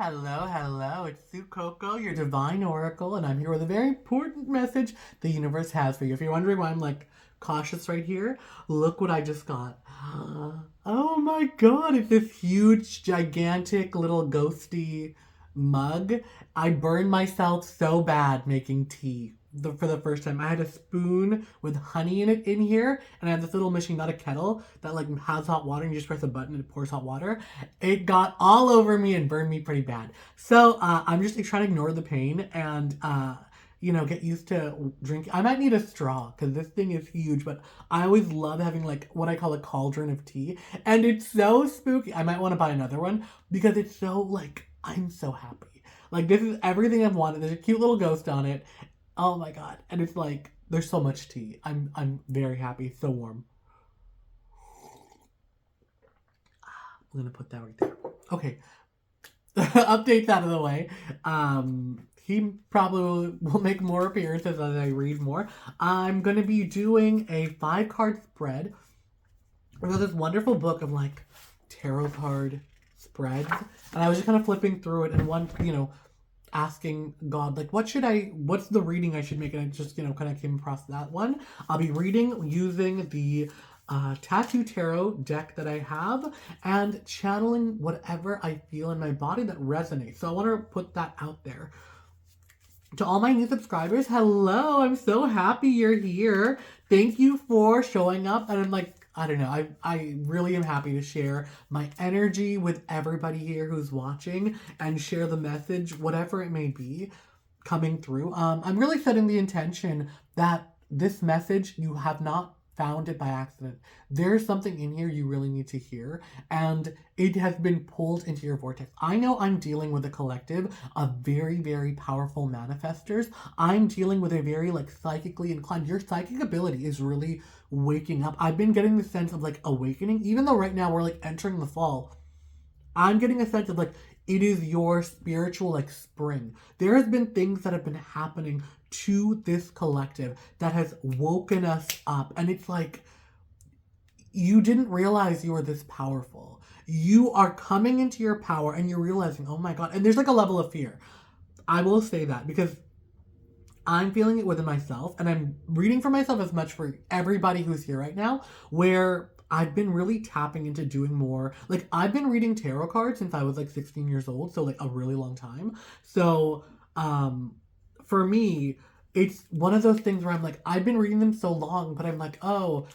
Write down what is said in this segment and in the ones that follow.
Hello, it's Sue Coco, your divine oracle, and I'm here with a very important message the universe has for you. If you're wondering why I'm like cautious right here, look what I just got. Oh my god, it's this huge, gigantic little ghosty mug. I burned myself so bad making tea for the first time. I had a spoon with honey in it in here, and I have this little machine, not a kettle, that like has hot water, and you just press a button and it pours hot water. It got all over me and burned me pretty bad. So I'm just like, trying to ignore the pain and get used to drinking. I might need a straw because this thing is huge, but I always love having like what I call a cauldron of tea, and it's so spooky. I might want to buy another one because it's so like I'm so happy. Like this is everything I've wanted. There's a cute little ghost on it. Oh my god, and it's like there's so much tea. I'm very happy. It's so warm. I'm gonna put that right there. Okay, updates out of the way. He probably will make more appearances as I read more. I'm going to be doing a 5 card spread. There's this wonderful book of like tarot card spreads, and I was just kind of flipping through it, and asking God, like, what's the reading I should make? And I just, kind of came across that one. I'll be reading using the Tattoo Tarot deck that I have and channeling whatever I feel in my body that resonates. So I want to put that out there. To all my new subscribers, hello! I'm so happy you're here. Thank you for showing up. And I'm like, I don't know, I really am happy to share my energy with everybody here who's watching and share the message, whatever it may be, coming through. I'm really setting the intention that this message, you have not found it by accident. There's something in here you really need to hear, and it has been pulled into your vortex. I know I'm dealing with a collective of very, very powerful manifestors. I'm dealing with a very like psychically inclined. Your psychic ability is really waking up. I've been getting the sense of like awakening, even though right now we're like entering the fall. I'm getting a sense of like it is your spiritual like spring. There has been things that have been happening to this collective that has woken us up, and it's like you didn't realize you were this powerful. You are coming into your power and you're realizing, oh my god, and there's like a level of fear. I will say that because I'm feeling it within myself, and I'm reading for myself as much for everybody who's here right now, where I've been really tapping into doing more. Like, I've been reading tarot cards since I was like 16 years old, so like a really long time. So, for me, it's one of those things where I'm like, I've been reading them so long, but I'm like, oh,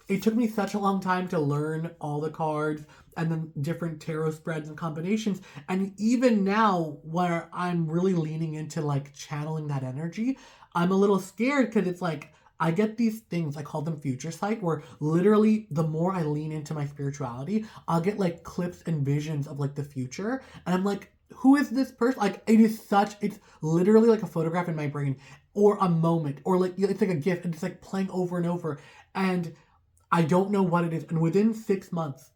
it took me such a long time to learn all the cards and then different tarot spreads and combinations. And even now, where I'm really leaning into like channeling that energy, I'm a little scared because it's like I get these things, I call them future sight, where literally the more I lean into my spirituality, I'll get like clips and visions of like the future. And I'm like, who is this person? Like, it's literally like a photograph in my brain or a moment or like, it's like a gift and it's like playing over and over. And I don't know what it is. And within 6 months,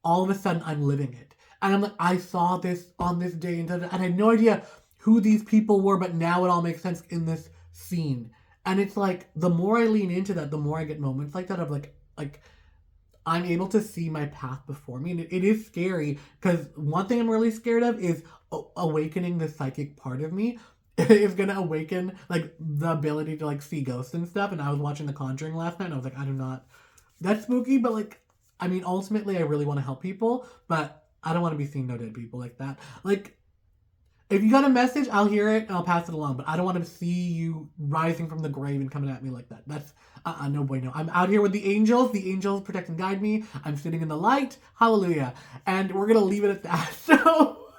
all of a sudden I'm living it. And I'm like, I saw this on this day and I had no idea who these people were, but now it all makes sense in this scene. And it's like the more I lean into that, the more I get moments like that of like I'm able to see my path before me. And it is scary because one thing I'm really scared of is awakening the psychic part of me. Is gonna awaken like the ability to like see ghosts and stuff. And I was watching The Conjuring last night and I was like, I do not, that's spooky, but like, I mean, ultimately, I really want to help people, but I don't want to be seeing no dead people like that. Like, if you got a message, I'll hear it and I'll pass it along, but I don't want to see you rising from the grave and coming at me like that. That's, no bueno. I'm out here with the angels. The angels protect and guide me. I'm sitting in the light. Hallelujah. And we're going to leave it at that. So,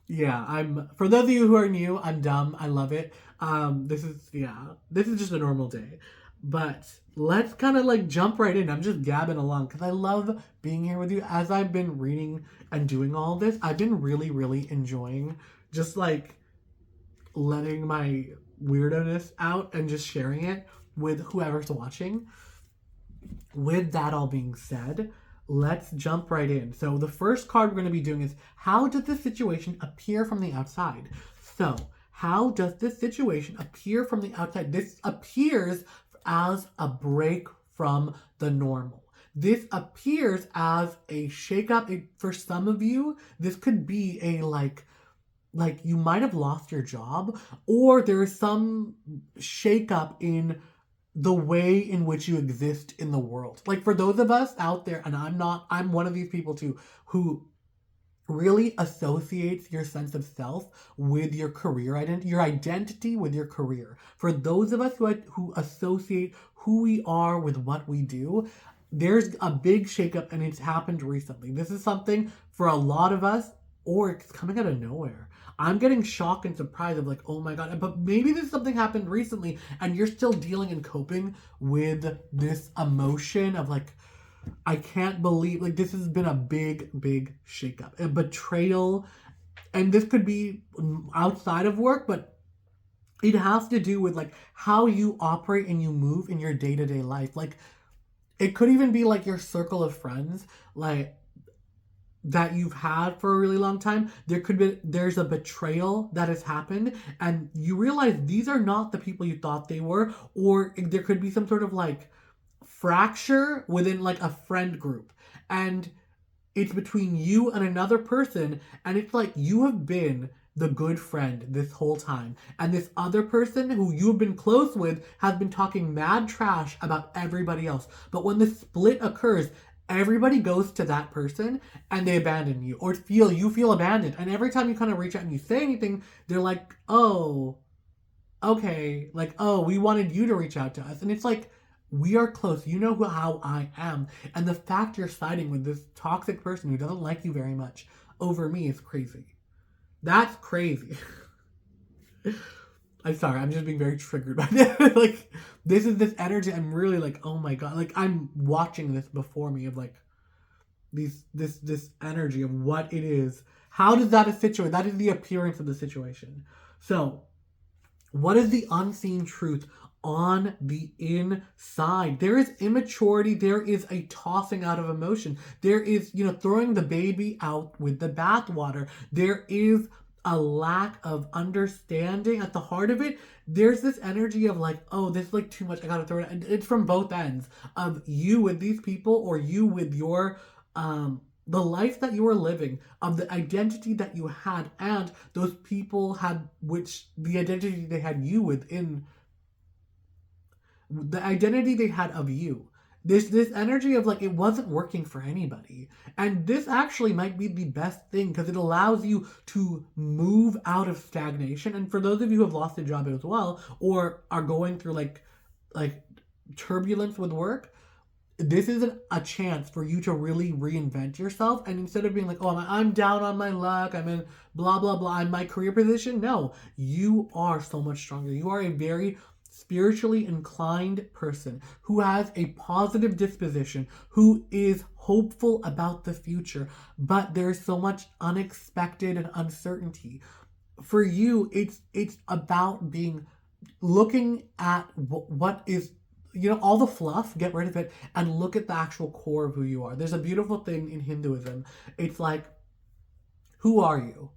yeah, for those of you who are new, I'm dumb. I love it. This is just a normal day. But let's kind of like jump right in. I'm just gabbing along because I love being here with you. As I've been reading and doing all this, I've been really, really enjoying just like letting my weirdo-ness out and just sharing it with whoever's watching. With that all being said, let's jump right in. So the first card we're going to be doing is, how does this situation appear from the outside? So how does this situation appear from the outside? This appears as a break from the normal. this appears as a shakeup. For some of you, this could be a like you might have lost your job, or there is some shakeup in the way in which you exist in the world. Like for those of us out there, and I'm one of these people too, who really associates your sense of self with your career identity, your identity with your career. For those of us who associate who we are with what we do, there's a big shakeup, and it's happened recently. This is something for a lot of us, or it's coming out of nowhere. I'm getting shocked and surprised of like, oh my god, but maybe this something happened recently and you're still dealing and coping with this emotion of like, I can't believe, like, this has been a big, big shakeup, a betrayal. And this could be outside of work, but it has to do with like how you operate and you move in your day-to-day life. Like, it could even be like your circle of friends, like, that you've had for a really long time. There's a betrayal that has happened, and you realize these are not the people you thought they were, or there could be some sort of like fracture within like a friend group, and it's between you and another person, and it's like you have been the good friend this whole time, and this other person who you've been close with has been talking mad trash about everybody else. But when the split occurs, everybody goes to that person and they abandon you, or you feel abandoned, and every time you kind of reach out and you say anything, they're like, oh, okay, like, oh, we wanted you to reach out to us. And it's like, we are close. You know how I am. And the fact you're siding with this toxic person who doesn't like you very much over me is crazy. That's crazy. I'm sorry, I'm just being very triggered by this. Like, this is this energy. I'm really like, oh my god. Like, I'm watching this before me of like this energy of what it is. How does that situate? That is the appearance of the situation. So, what is the unseen truth on the inside? There is immaturity. There is a tossing out of emotion. There is, throwing the baby out with the bathwater. There is a lack of understanding at the heart of it. There's this energy of like, oh, this is like too much. I gotta throw it. And it's from both ends of you with these people, or you with your the life that you were living, of the identity that you had, and those people had, which the identity they had you within, the identity they had of you. This energy of like, it wasn't working for anybody. And this actually might be the best thing, because it allows you to move out of stagnation. And for those of you who have lost a job as well, or are going through like turbulence with work, this is a chance for you to really reinvent yourself. And instead of being like, oh, I'm down on my luck, I'm in blah blah blah, in my career position, no, you are so much stronger. You are a very spiritually inclined person who has a positive disposition, who is hopeful about the future, but there's so much unexpected and uncertainty. For you, it's about looking at what is, all the fluff, get rid of it, and look at the actual core of who you are. There's a beautiful thing in Hinduism. It's like, who are you?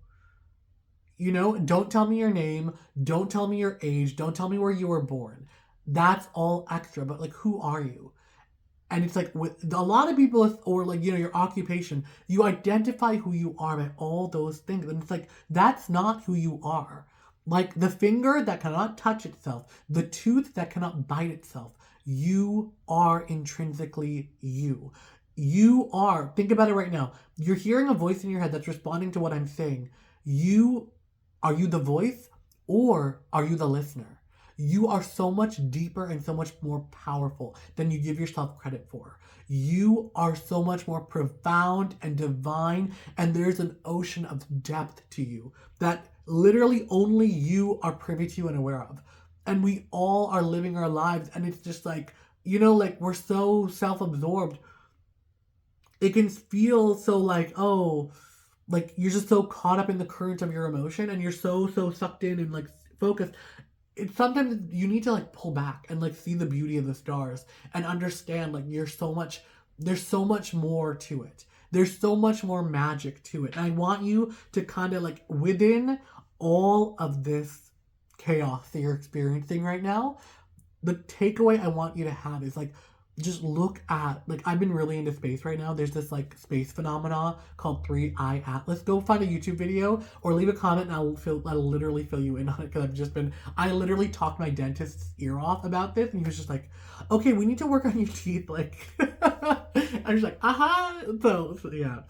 Don't tell me your name. Don't tell me your age. Don't tell me where you were born. That's all extra. But like, who are you? And it's like, with a lot of people, or like, your occupation, you identify who you are by all those things. And it's like, that's not who you are. Like the finger that cannot touch itself, the tooth that cannot bite itself, you are intrinsically you. You are, think about it right now. You're hearing a voice in your head that's responding to what I'm saying. Are you the voice, or are you the listener? You are so much deeper and so much more powerful than you give yourself credit for. You are so much more profound and divine, and there's an ocean of depth to you that literally only you are privy to and aware of. And we all are living our lives, and it's just like, like, we're so self-absorbed. It can feel so like, oh, like you're just so caught up in the current of your emotion, and you're so sucked in and like focused. It's sometimes you need to like pull back and like see the beauty of the stars and understand like there's so much more to it. There's so much more magic to it. And I want you to kind of like, within all of this chaos that you're experiencing right now, the takeaway I want you to have is like, just look at, like, I've been really into space right now. There's this like space phenomena called 3i Atlas. Go find a YouTube video or leave a comment and I'll literally fill you in on it, because I literally talked my dentist's ear off about this, and he was just like, okay, we need to work on your teeth, like I was like, aha. So yeah,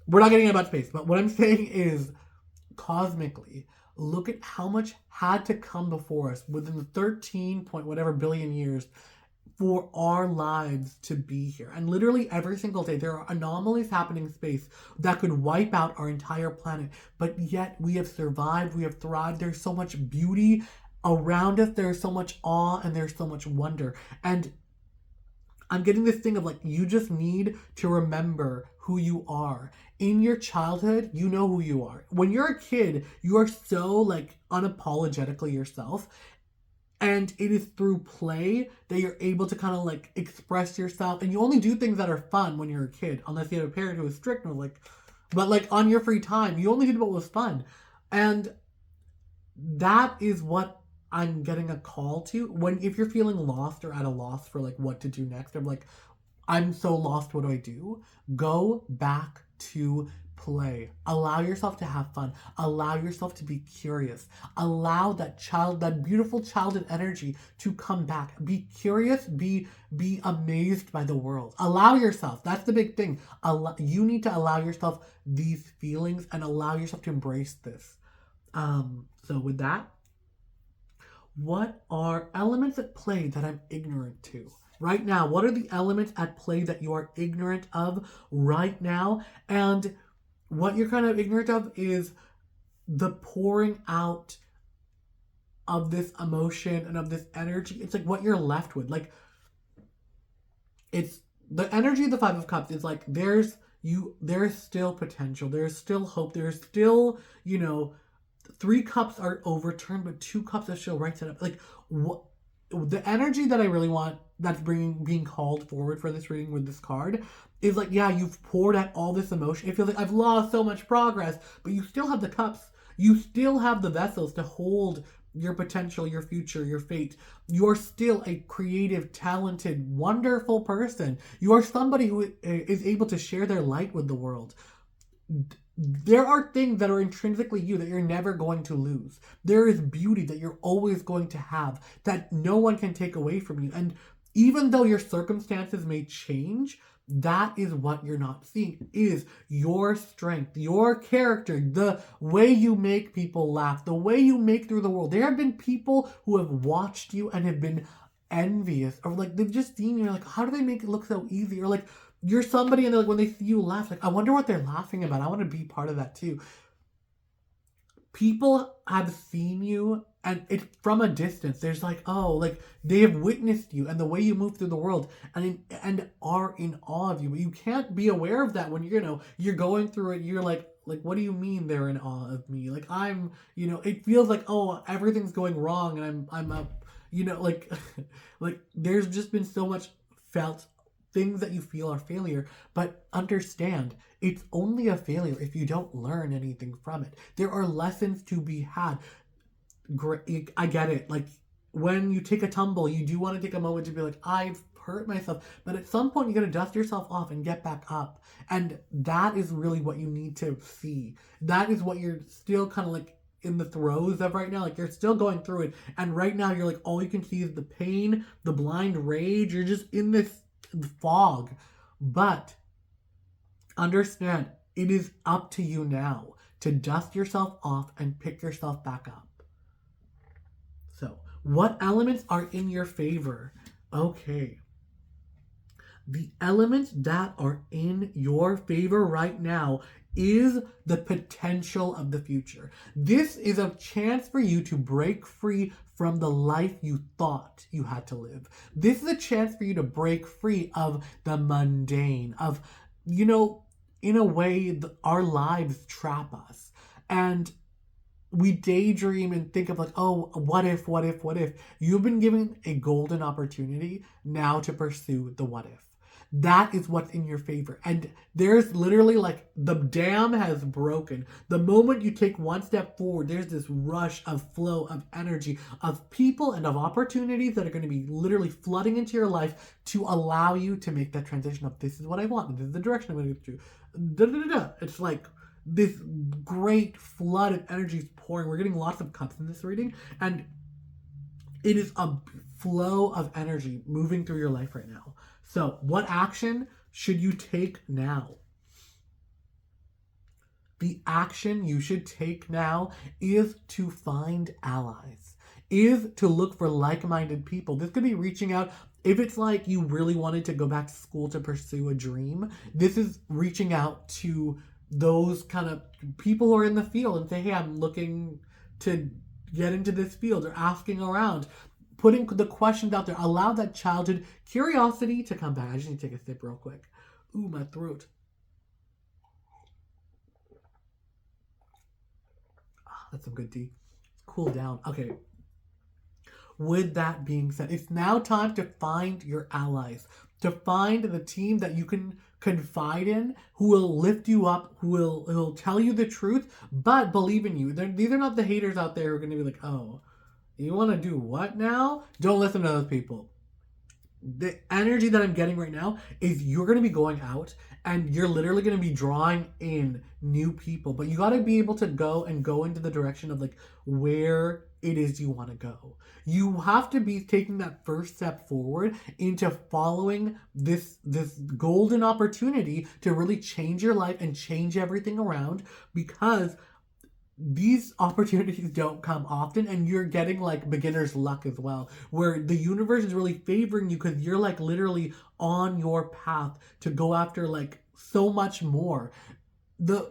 we're not getting about space, but what I'm saying is, cosmically, look at how much had to come before us within the 13 point whatever billion years for our lives to be here. And literally every single day, there are anomalies happening in space that could wipe out our entire planet. But yet we have survived, we have thrived. There's so much beauty around us, there's so much awe, and there's so much wonder. And I'm getting this thing of like, you just need to remember who you are. In your childhood, you know who you are. When you're a kid, you are so like unapologetically yourself. And it is through play that you're able to kind of like express yourself. And you only do things that are fun when you're a kid, unless you have a parent who is strict and was like, but like on your free time, you only did what was fun. And that is what I'm getting a call to. If you're feeling lost or at a loss for like what to do next, I'm like, I'm so lost, what do I do? Go back to play. Allow yourself to have fun. Allow yourself to be curious. Allow that beautiful childhood energy to come back. Be curious, be amazed by the world. Allow yourself. That's the big thing. You need to allow yourself these feelings and allow yourself to embrace this. So with that, what are elements at play that I'm ignorant to? Right now, what are the elements at play that you are ignorant of right now? And what you're kind of ignorant of is the pouring out of this emotion and of this energy. It's like what you're left with. Like, it's the energy of the Five of Cups is like, there's still potential. There's still hope. There's still, 3 cups are overturned, but 2 cups are still right set up. Like, what the energy that I really want that's being called forward for this reading with this card is like, yeah, you've poured out all this emotion. It feels like I've lost so much progress, but you still have the cups. You still have the vessels to hold your potential, your future, your fate. You're still a creative, talented, wonderful person. You are somebody who is able to share their light with the world. There are things that are intrinsically you that you're never going to lose. There is beauty that you're always going to have that no one can take away from you. And even though your circumstances may change, that is what you're not seeing, is your strength, your character, the way you make people laugh, the way you make through the world. There have been people who have watched you and have been envious, or like they've just seen you, like, how do they make it look so easy? Or like, you're somebody and they're like, when they see you laugh, like, I wonder what they're laughing about. I want to be part of that too. People have seen you, and it's from a distance. There's like, oh, like they have witnessed you and the way you move through the world, and are in awe of you. But you can't be aware of that when you're going through it. You're like, what do you mean they're in awe of me? Like, I'm, it feels like, oh, everything's going wrong, and I'm up, like, like there's just been so much felt things that you feel are failure, but understand, it's only a failure if you don't learn anything from it. There are lessons to be had. Great, I get it. Like, when you take a tumble, you do want to take a moment to be like, I've hurt myself, but at some point you gotta dust yourself off and get back up. And that is really what you need to see. That is what you're still kind of like in the throes of right now. Like, you're still going through it, and right now you're like, all you can see is the pain, the blind rage. You're just in this fog. But understand, it is up to you now to dust yourself off and pick yourself back up. So, what elements are in your favor? Okay. The elements that are in your favor right now is the potential of the future. This is a chance for you to break free from the life you thought you had to live. This is a chance for you to break free of the mundane, of, in a way, our lives trap us. And we daydream and think of like, oh, what if? You've been given a golden opportunity now to pursue the what if. that is what's in your favor. And there's literally like the dam has broken. The moment you take one step forward, there's this rush of flow of energy, of people and of opportunities that are going to be literally flooding into your life to allow you to make that transition of this is what I want, this is the direction I'm going to do. Da, da, da, da. It's like this great flood of energy is pouring. We're getting lots of cups in this reading, and it is a flow of energy moving through your life right now. So, what action should you take now? The action you should take now is to find allies, is to look for like-minded people. This could be reaching out. If it's like you really wanted to go back to school to pursue a dream, this is reaching out to those kind of people who are in the field and say, hey, I'm looking to get into this field, or asking around, putting the questions out there. Allow that childhood curiosity to come back. I just need to take a sip real quick. Ooh, my throat. That's some good tea. Cool down. Okay. With that being said, it's now time to find your allies, to find the team that you can confide in, who will lift you up, who will tell you the truth, but believe in you. These are not the haters out there who are going to be like, oh, you want to do what now? Don't listen to those people. The energy that I'm getting right now is you're going to be going out and you're literally going to be drawing in new people, but you got to be able to go into the direction of like where it is you want to go. You have to be taking that first step forward into following this golden opportunity to really change your life and change everything around, because these opportunities don't come often, and you're getting like beginner's luck as well, where the universe is really favoring you because you're like literally on your path to go after like so much more.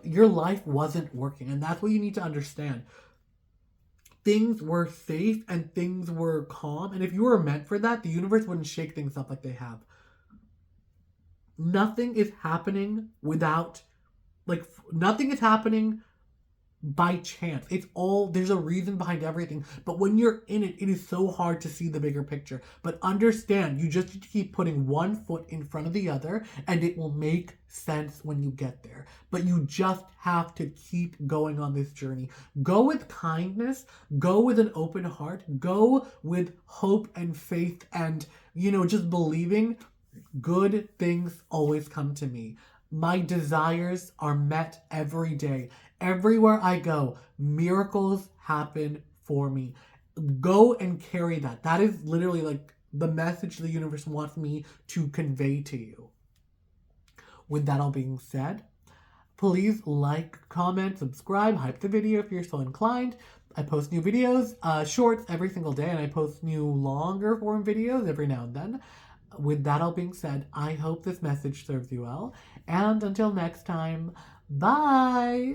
Your life wasn't working, and that's what you need to understand. Things were safe and things were calm, and if you were meant for that, the universe wouldn't shake things up like they have. Nothing is happening by chance. It's all, there's a reason behind everything. But when you're in it, it is so hard to see the bigger picture. But understand, you just need to keep putting one foot in front of the other, and it will make sense when you get there. But you just have to keep going on this journey. Go with kindness, go with an open heart, go with hope and faith, and, just believing good things always come to me. My desires are met every day. Everywhere I go, miracles happen for me. Go and carry that. That is literally like the message the universe wants me to convey to you. With that all being said, please like, comment, subscribe, hype the video if you're so inclined. I post new videos, shorts every single day, and I post new longer form videos every now and then. With that all being said, I hope this message serves you well. And until next time, bye!